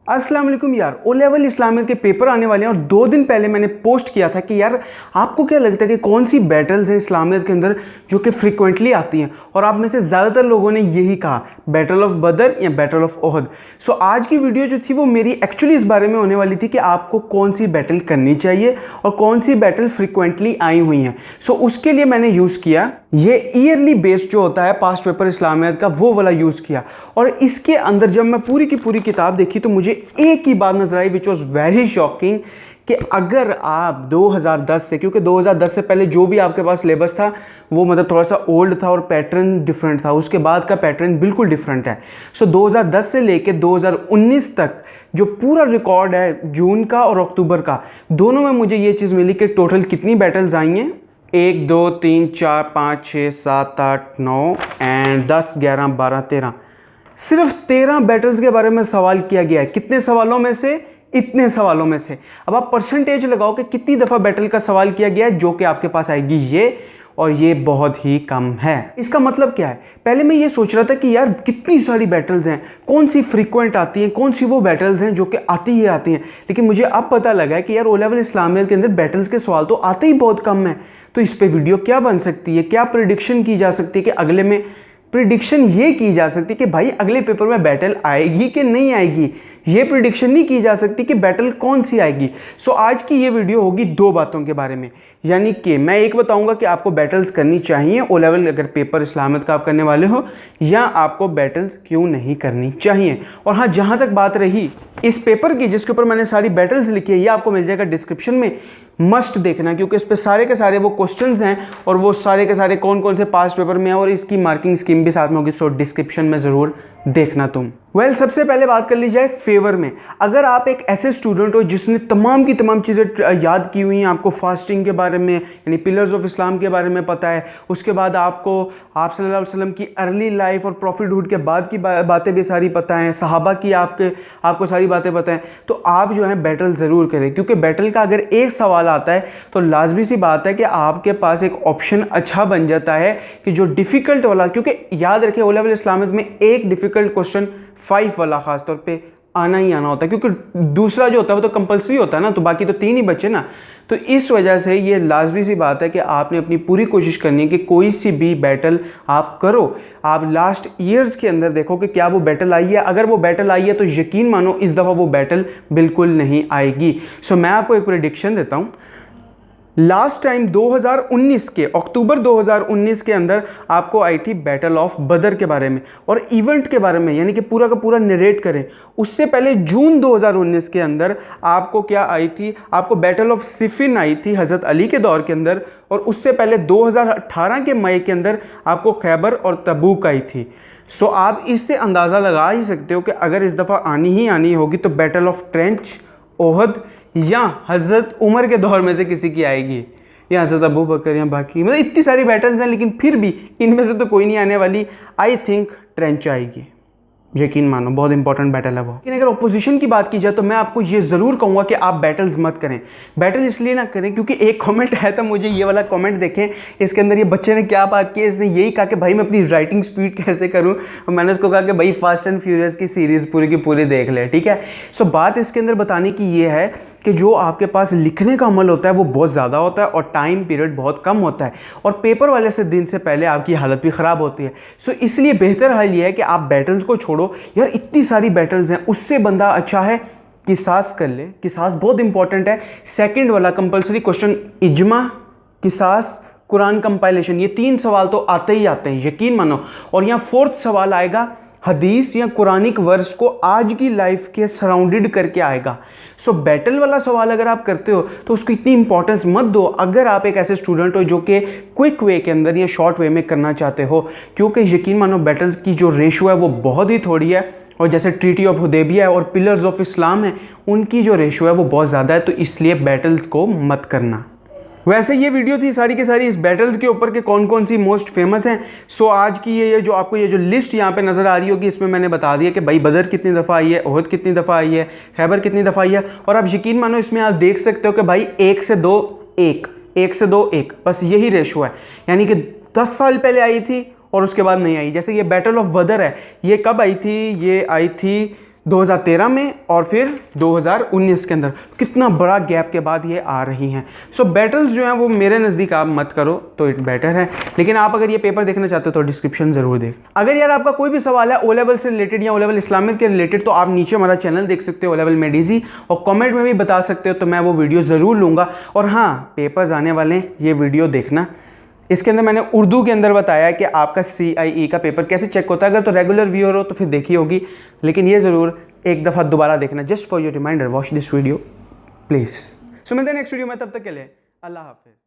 अस्सलाम वालेकुम यार, ओ लेवल इस्लामियत के पेपर आने वाले हैं और 2 दिन पहले मैंने पोस्ट किया था कि यार आपको क्या लगता है कि कौन सी बैटल्स हैं इस्लामियत के अंदर जो कि फ्रीक्वेंटली आती हैं, और आप में से ज़्यादातर लोगों ने यही कहा बैटल ऑफ बदर या बैटल ऑफ ओहद। सो आज की वीडियो जो थी वो मेरी एक्चुअली इस बारे में होने वाली थी कि आपको कौन सी बैटल करनी चाहिए और कौन सी बैटल फ्रीक्वेंटली आई हुई हैं। सो उसके लिए मैंने यूज़ किया ये ईयरली बेस्ड जो होता है पास्ट पेपर इस्लामियत का, वो वाला यूज़ किया। और इसके अंदर जब मैं पूरी की पूरी किताब देखी तो मुझे एक ही बात नजर आई विच वॉज वेरी शॉकिंग कि अगर आप 2010 से, क्योंकि 2010 से पहले जो भी आपके पास सिलेबस था वो मतलब थोड़ा सा ओल्ड था और पैटर्न डिफरेंट था, उसके बाद का पैटर्न बिल्कुल डिफरेंट है। सो 2010 से लेके 2019 तक जो पूरा रिकॉर्ड है जून का और अक्टूबर का, दोनों में मुझे ये चीज़ मिली कि टोटल कितनी बैटल्स आई हैं। 1 2 3 4 5 6 7 8 9 एंड 10 11 12 13, सिर्फ 13 बैटल्स के बारे में सवाल किया गया है। कितने सवालों में से? इतने सवालों में से। अब आप परसेंटेज लगाओ कि कितनी दफ़ा बैटल का सवाल किया गया है, जो कि आपके पास आएगी ये, और ये बहुत ही कम है। इसका मतलब क्या है? पहले मैं ये सोच रहा था कि यार कितनी सारी बैटल्स हैं, कौन सी फ्रीक्वेंट आती हैं, कौन सी वो बैटल्स हैं जो कि आती ही आती हैं, लेकिन मुझे अब पता लगा है कि यार ओ लेवल इस्लामियत के अंदर बैटल्स के सवाल तो आते ही बहुत कम है। तो इस पर वीडियो क्या बन सकती है, क्या प्रिडिक्शन की जा सकती है कि अगले में, प्रिडिक्शन ये की जा सकती है कि भाई अगले पेपर में बैटल आएगी कि नहीं आएगी। ये प्रिडिक्शन नहीं की जा सकती कि बैटल कौन सी आएगी। सो आज की ये वीडियो होगी दो बातों के बारे में, यानी कि मैं एक बताऊंगा कि आपको बैटल्स करनी चाहिए ओ लेवल अगर पेपर इस्लामियत का आप करने वाले हो, या आपको बैटल्स क्यों नहीं करनी चाहिए। और हाँ, जहाँ तक बात रही इस पेपर की जिसके ऊपर मैंने सारी बैटल्स लिखी है, ये आपको मिल जाएगा डिस्क्रिप्शन में, मस्ट देखना, क्योंकि इस पे सारे के सारे वो क्वेश्चंस हैं और वो सारे के सारे कौन कौन से पास्ट पेपर में है और इसकी मार्किंग स्कीम भी साथ में होगी। सो डिस्क्रिप्शन में ज़रूर देखना तुम। वेल, सबसे पहले बात कर ली जाए फेवर में। अगर आप एक ऐसे स्टूडेंट हो जिसने तमाम की तमाम चीज़ें याद की हुई हैं, आपको फास्टिंग के बारे में यानी पिलर्स ऑफ इस्लाम के बारे में पता है, उसके बाद आपको आप सल्लल्लाहु अलैहि वसल्लम की अर्ली लाइफ और प्रॉफिटहुड के बाद की बातें भी सारी पता हैं, सहाबा की आपको सारी बातें पता हैं, तो आप जो है बैटल ज़रूर करें। क्योंकि बैटल का अगर एक सवाल आता है तो लाजमी सी बात है कि आपके पास एक ऑप्शन अच्छा बन जाता है कि जो डिफ़िकल्ट वाला, क्योंकि याद रखें ओ लेवल इस्लामियत में एक डिफ़िकल्ट क्वेश्चन 5 वाला ख़ास तौर पे आना ही आना होता है, क्योंकि दूसरा जो होता है वो तो कंपलसरी होता है ना, तो बाकी तो 3 ही बचे ना। तो इस वजह से ये लाजमी सी बात है कि आपने अपनी पूरी कोशिश करनी है कि कोई सी भी बैटल आप करो। आप लास्ट ईयर्स के अंदर देखो कि क्या वो बैटल आई है। अगर वो बैटल आई है तो यकीन मानो इस दफ़ा वो बैटल बिल्कुल नहीं आएगी। सो मैं आपको एक प्रेडिक्शन देता हूँ। लास्ट टाइम 2019 के अक्टूबर 2019 के अंदर आपको आई थी बैटल ऑफ बदर के बारे में और इवेंट के बारे में, यानी कि पूरा का पूरा नरेट करें। उससे पहले जून 2019 के अंदर आपको क्या आई थी? आपको बैटल ऑफ सिफिन आई थी हज़रत अली के दौर के अंदर, और उससे पहले 2018 के मई के अंदर आपको खैबर और तबूक आई थी। सो आप इससे अंदाज़ा लगा ही सकते हो कि अगर इस दफ़ा आनी ही आनी होगी तो बैटल ऑफ ट्रेंच, ओहद या हज़रत उमर के दौर में से किसी की आएगी, या हज़रत अबू बकर या बाकी, मतलब इतनी सारी बैटल्स हैं, लेकिन फिर भी इनमें से तो कोई नहीं आने वाली। आई थिंक ट्रेंच आएगी, यकीन मानो बहुत इंपॉर्टेंट बैटल है वो। लेकिन अगर ओपोजिशन की बात की जाए तो मैं आपको ये ज़रूर कहूँगा कि आप बैटल्स मत करें। बैटल इसलिए ना करें क्योंकि एक कमेंट आया था मुझे, ये वाला कमेंट देखें, इसके अंदर ये बच्चे ने क्या बात की है। इसने यही कहा कि भाई मैं अपनी राइटिंग स्पीड कैसे करूँ, और मैंने उसको कहा कि भाई फास्ट एंड फ्यूरियस की सीरीज़ पूरी की पूरी देख ले, ठीक है। सो बात इसके अंदर बताने की ये है कि जो आपके पास लिखने का अमल होता है वो बहुत ज़्यादा होता है और टाइम पीरियड बहुत कम होता है, और पेपर वाले से दिन से पहले आपकी हालत भी ख़राब होती है। सो इसलिए बेहतर हाल ये है कि आप बैटल्स को छोड़ो। यार इतनी सारी बैटल्स हैं, उससे बंदा अच्छा है किसास कर ले। किसास बहुत इंपॉर्टेंट है। सेकंड वाला कंपलसरी क्वेश्चन इजमा, किसास, कुरान कंपाइलेशन, ये 3 सवाल तो आते ही आते हैं, यकीन मानो। और यहाँ 4th सवाल आएगा हदीस या कुरानिक वर्स को आज की लाइफ के सराउंडेड करके आएगा। सो बैटल वाला सवाल अगर आप करते हो तो उसको इतनी इंपॉर्टेंस मत दो, अगर आप एक ऐसे स्टूडेंट हो जो कि क्विक वे के अंदर या शॉर्ट वे में करना चाहते हो, क्योंकि यकीन मानो बैटल्स की जो रेशो है वो बहुत ही थोड़ी है, और जैसे ट्रीटी ऑफ हुदैबिया है और पिलर्स ऑफ इस्लाम है उनकी जो रेशो है वो बहुत ज़्यादा है, तो इसलिए बैटल्स को मत करना। वैसे ये वीडियो थी सारी की सारी इस बैटल्स के ऊपर के कौन कौन सी मोस्ट फेमस हैं। सो आज की ये जो आपको ये जो लिस्ट यहाँ पे नज़र आ रही होगी, इसमें मैंने बता दिया कि भाई बदर कितनी दफ़ा आई है, ओहद कितनी दफ़ा आई है, खैबर कितनी दफ़ा आई है। और आप यकीन मानो इसमें आप देख सकते हो कि भाई 1 से 2 1, 1 से 2 1, बस यही रेशो है, यानी कि 10 साल पहले आई थी और उसके बाद नहीं आई। जैसे ये बैटल ऑफ बदर है, ये कब आई थी? ये आई थी 2013 में और फिर 2019 के अंदर। कितना बड़ा गैप के बाद ये आ रही हैं। सो बैटल्स जो हैं वो मेरे नज़दीक आप मत करो तो इट बेटर है, लेकिन आप अगर ये पेपर देखना चाहते हो तो डिस्क्रिप्शन ज़रूर देख। अगर यार आपका कोई भी सवाल है ओ लेवल से रिलेटेड या ओ लेवल इस्लामियत के रिलेटेड, तो आप नीचे हमारा चैनल देख सकते हो ओ लेवल में डीजी, और कॉमेंट में भी बता सकते हो, तो मैं वो वीडियो ज़रूर लूँगा। और हाँ, पेपर्स आने वाले हैं, ये वीडियो देखना। इसके अंदर मैंने उर्दू के अंदर बताया है कि आपका CIE का पेपर कैसे चेक होता है। अगर तो रेगुलर व्यूअर हो तो फिर देखी होगी, लेकिन ये ज़रूर एक दफ़ा दोबारा देखना। Just for your reminder, watch this video please. So मिलते हैं नेक्स्ट वीडियो में, तब तक के लिए अल्लाह हाफिज़।